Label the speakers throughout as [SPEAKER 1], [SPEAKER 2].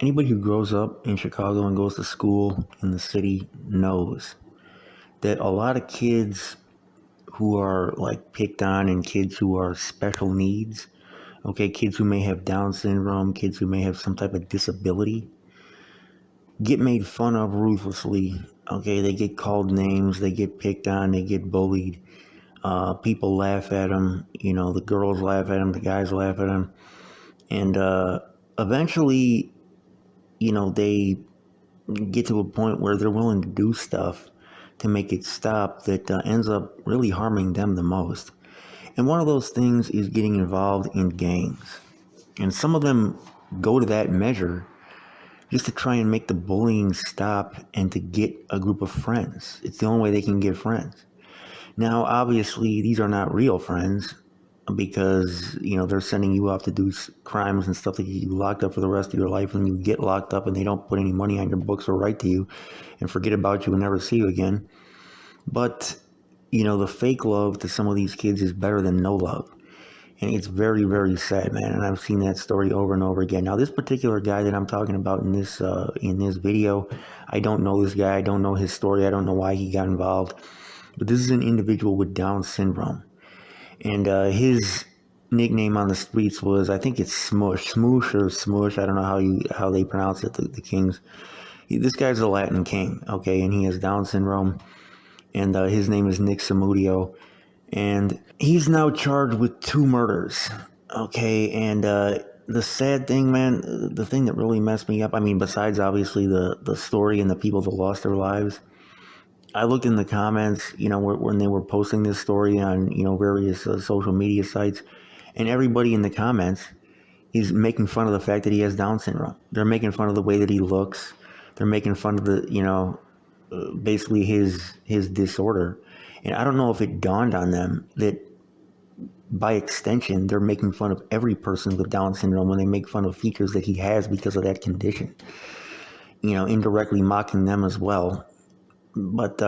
[SPEAKER 1] Anybody who grows up in Chicago and goes to school in the city knows that a lot of kids who are like picked on and kids who are special needs, okay, kids who may have Down syndrome, kids who may have some type of disability, get made fun of ruthlessly. Okay, they get called names, they get picked on, they get bullied. People laugh at them, the girls laugh at them, the guys laugh at them. And eventually, they get to a point where they're willing to do stuff to make it stop that ends up really harming them the most. And one of those things is getting involved in gangs. And some of them go to that measure just to try and make the bullying stop and to get a group of friends. It's the only way they can get friends. Now, obviously, these are not real friends because, they're sending you off to do crimes and stuff that you locked up for the rest of your life, and you get locked up and they don't put any money on your books or write to you and forget about you and never see you again. But, the fake love to some of these kids is better than no love. And it's very, very sad, man. And I've seen that story over and over again. Now, this particular guy that I'm talking about in this video, I don't know this guy. I don't know his story. I don't know why he got involved. But this is an individual with Down syndrome. And his nickname on the streets was, I think it's Smoosh or Smush. I don't know how they pronounce it, the Kings. This guy's a Latin king, okay, and he has Down syndrome. And his name is Nick Samudio. And he's now charged with 2 murders, okay? And the sad thing, man, the thing that really messed me up, I mean, besides obviously the story and the people that lost their lives, I looked in the comments, when they were posting this story on, various social media sites, and everybody in the comments is making fun of the fact that he has Down syndrome. They're making fun of the way that he looks. They're making fun of the, basically his disorder. And I don't know if it dawned on them that by extension, they're making fun of every person with Down syndrome when they make fun of features that he has because of that condition, indirectly mocking them as well. But,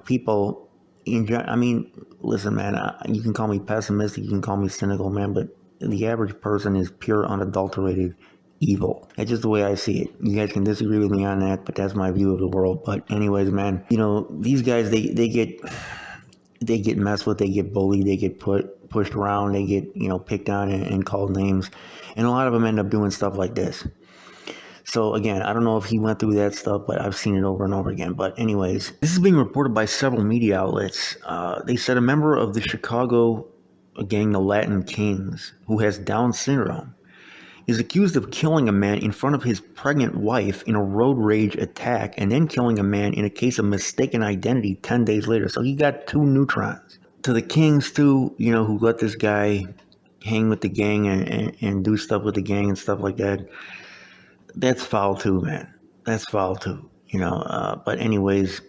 [SPEAKER 1] people, I mean, listen, man, you can call me pessimistic, you can call me cynical, man, but the average person is pure, unadulterated evil. That's just the way I see it. You guys can disagree with me on that, but that's my view of the world. But anyways, man, these guys, they get messed with, they get bullied, they get pushed around, they get, picked on and called names. And a lot of them end up doing stuff like this. So again, I don't know if he went through that stuff, but I've seen it over and over again. But anyways, this is being reported by several media outlets. They said a member of the Chicago gang, the Latin Kings, who has Down syndrome, is accused of killing a man in front of his pregnant wife in a road rage attack, and then killing a man in a case of mistaken identity 10 days later. So he got 2 neutrons. To the Kings, too, who let this guy hang with the gang and do stuff with the gang and stuff like that, that's foul too, man. That's foul too, but anyways,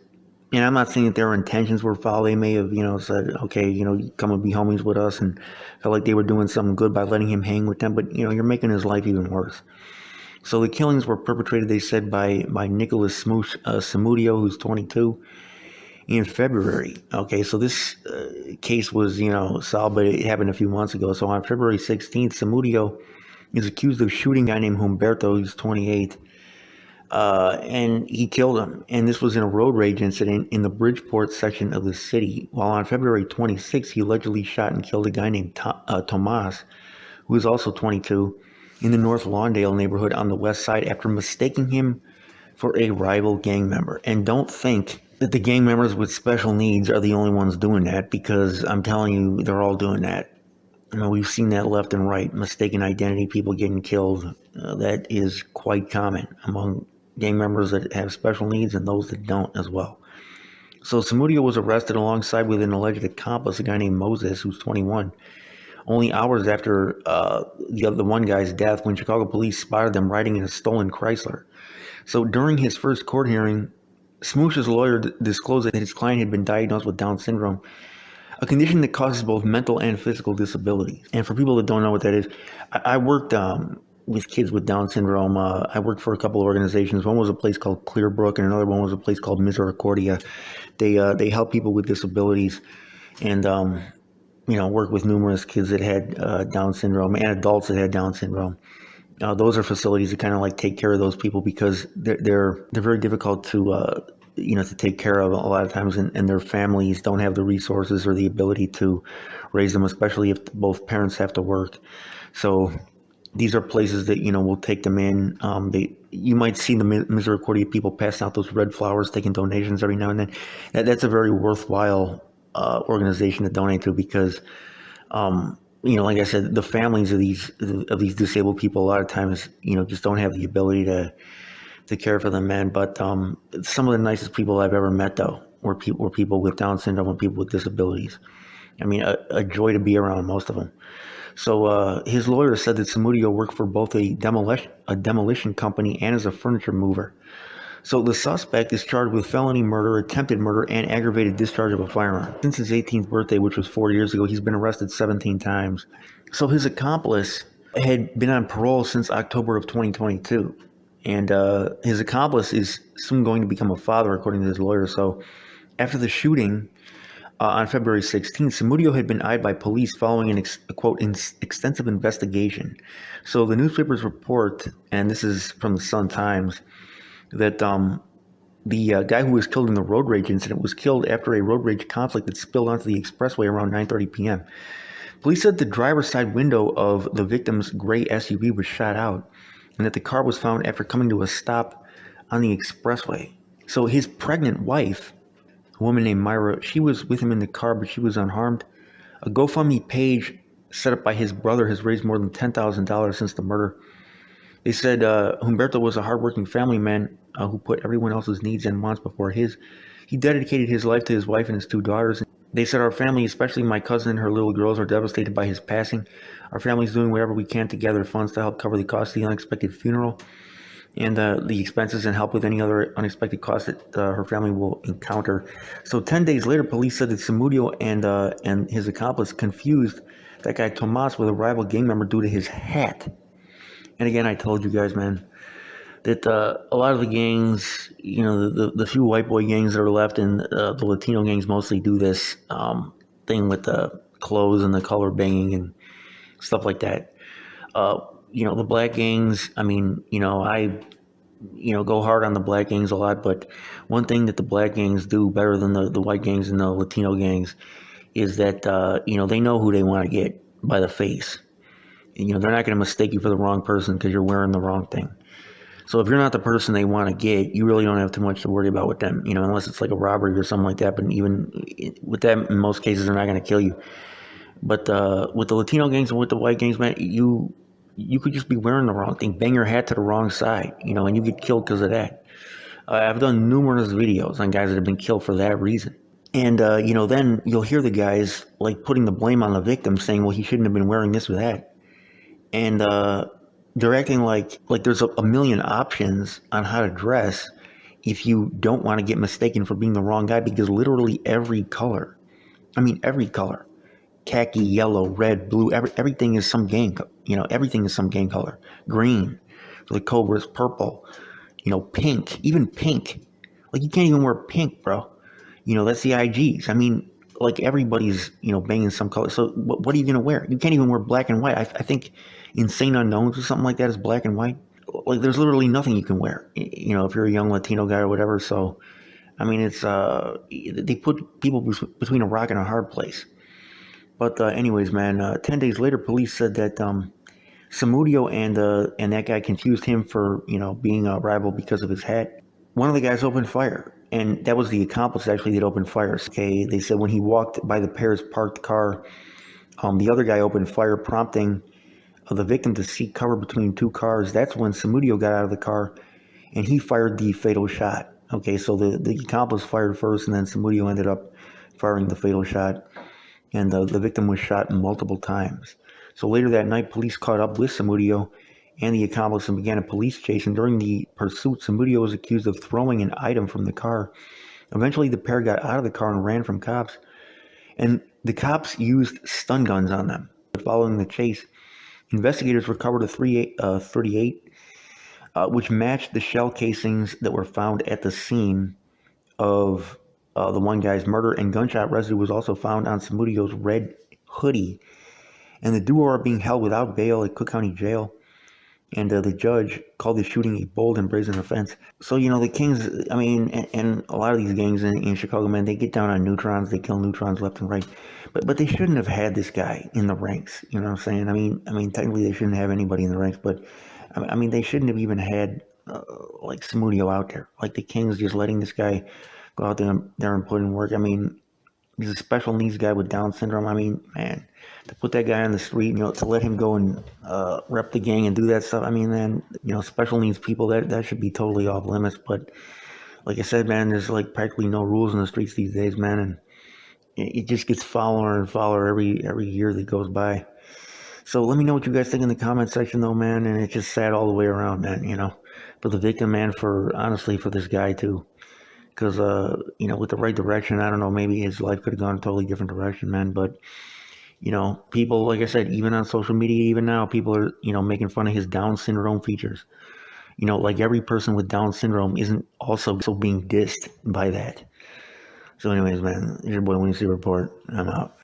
[SPEAKER 1] and I'm not saying that their intentions were foul. They may have, said, okay, come and be homies with us, and felt like they were doing something good by letting him hang with them. But, you're making his life even worse. So the killings were perpetrated, they said, by Nicholas Samudio, who's 22, in February. Okay, so this case was, solved, but it happened a few months ago. So on February 16th, Samudio is accused of shooting a guy named Humberto, who's 28. And he killed him. And this was in a road rage incident in the Bridgeport section of the city. While on February 26th, he allegedly shot and killed a guy named Tomas, who is also 22, in the North Lawndale neighborhood on the west side after mistaking him for a rival gang member. And don't think that the gang members with special needs are the only ones doing that, because I'm telling you, they're all doing that. We've seen that left and right, mistaken identity, people getting killed. That is quite common among gang members that have special needs and those that don't as well. So Samudio was arrested alongside with an alleged accomplice, a guy named Moses, who's 21, only hours after the one guy's death, when Chicago police spotted them riding in a stolen Chrysler. So during his first court hearing, Smoosh's lawyer disclosed that his client had been diagnosed with Down syndrome, a condition that causes both mental and physical disabilities. And for people that don't know what that is, I worked with kids with Down syndrome. I worked for a couple of organizations. One was a place called Clearbrook, and another one was a place called Misericordia. They help people with disabilities, and work with numerous kids that had Down syndrome and adults that had Down syndrome. Those are facilities that kind of like take care of those people because they're very difficult to to take care of a lot of times, and their families don't have the resources or the ability to raise them, especially if both parents have to work. So these are places that will take them in. You might see the Misericordia people passing out those red flowers, taking donations every now and then. That's a very worthwhile organization to donate to because like I said, the families of these disabled people a lot of times just don't have the ability to care for them, man. But some of the nicest people I've ever met though were people with Down syndrome and people with disabilities. I mean, a joy to be around, most of them. So his lawyer said that Samudio worked for both a demolition company and as a furniture mover. So the suspect is charged with felony murder, attempted murder, and aggravated discharge of a firearm. Since his 18th birthday, which was 4 years ago, he's been arrested 17 times. So his accomplice had been on parole since October of 2022. And his accomplice is soon going to become a father, according to his lawyer. So after the shooting on February 16th, Samudio had been eyed by police following a quote, extensive investigation. So the newspapers report, and this is from the Sun-Times, that the guy who was killed in the road rage incident was killed after a road rage conflict that spilled onto the expressway around 9:30 p.m. Police said the driver's side window of the victim's gray SUV was shot out and that the car was found after coming to a stop on the expressway. So his pregnant wife, a woman named Myra, she was with him in the car, but she was unharmed. A GoFundMe page set up by his brother has raised more than $10,000 since the murder. They said Humberto was a hardworking family man who put everyone else's needs and wants before his. He dedicated his life to his wife and his two daughters. They said, our family, especially my cousin and her little girls, are devastated by his passing. Our family is doing whatever we can to gather funds to help cover the cost of the unexpected funeral and the expenses and help with any other unexpected costs that her family will encounter. So 10 days later, police said that Samudio and his accomplice confused that guy Tomas with a rival gang member due to his hat. And again, I told you guys, man, that a lot of the gangs, the few white boy gangs that are left, and the Latino gangs mostly do this thing with the clothes and the color banging and stuff like that. The black gangs, I mean, I go hard on the black gangs a lot, but one thing that the black gangs do better than the white gangs and the Latino gangs is that, they know who they want to get by the face. They're not going to mistake you for the wrong person because you're wearing the wrong thing. So if you're not the person they want to get, you really don't have too much to worry about with them, unless it's like a robbery or something like that. But even with that, in most cases, they're not going to kill you. But with the Latino gangs and with the white gangs, man, you could just be wearing the wrong thing, bang your hat to the wrong side, and you get killed because of that. I've done numerous videos on guys that have been killed for that reason. And, then you'll hear the guys like putting the blame on the victim, saying, well, he shouldn't have been wearing this or that. And they're acting like there's a million options on how to dress if you don't want to get mistaken for being the wrong guy, because literally every color, khaki, yellow, red, blue, everything is some gang, everything is some gang color. Green for the Cobras, purple, pink, even pink. Like, you can't even wear pink, bro. That's the IGs. I mean, like, everybody's, banging some color. So what are you going to wear? You can't even wear black and white. I think Insane Unknowns or something like that is black and white. Like, there's literally nothing you can wear, if you're a young Latino guy or whatever. So, I mean, it's, they put people between a rock and a hard place. But anyways, man, 10 days later, police said that Samudio and that guy confused him for, being a rival because of his hat. One of the guys opened fire, and that was the accomplice actually that opened fire. Okay, they said when he walked by the pair's parked car, the other guy opened fire, prompting the victim to seek cover between two cars. That's when Samudio got out of the car, and he fired the fatal shot. Okay, so the accomplice fired first, and then Samudio ended up firing the fatal shot, and the victim was shot multiple times. So later that night, police caught up with Samudio and the accomplice and began a police chase, and during the pursuit, Samudio was accused of throwing an item from the car. Eventually, the pair got out of the car and ran from cops, and the cops used stun guns on them. Following the chase, investigators recovered a .38, which matched the shell casings that were found at the scene of the one guy's murder, and gunshot residue was also found on Samudio's red hoodie. And the duo are being held without bail at Cook County Jail. And the judge called the shooting a bold and brazen offense. So, you know, the Kings, I mean, and a lot of these gangs in Chicago, man, they get down on neutrons, they kill neutrons left and right. But they shouldn't have had this guy in the ranks. You know what I'm saying? I mean, technically they shouldn't have anybody in the ranks, but I mean, they shouldn't have even had like Samudio out there. Like the Kings just letting this guy go out there and put in work. I mean, he's a special needs guy with Down syndrome. I mean, man, to put that guy on the street, you know, to let him go and rep the gang and do that stuff. I mean, man, you know, special needs people, that should be totally off limits. But like I said, man, there's like practically no rules in the streets these days, man, and it just gets fouler and fouler every year that goes by. So let me know what you guys think in the comment section, though, man. And it's just sad all the way around, man. You know, for the victim, man, for honestly for this guy too. Because you know, with the right direction, I don't know, maybe his life could have gone a totally different direction, man. But you know, people, like I said, even on social media, even now, people are, you know, making fun of his Down syndrome features. You know, like every person with Down syndrome isn't also being dissed by that. So, anyways, man, it's your boy Winnie C Report. I'm out.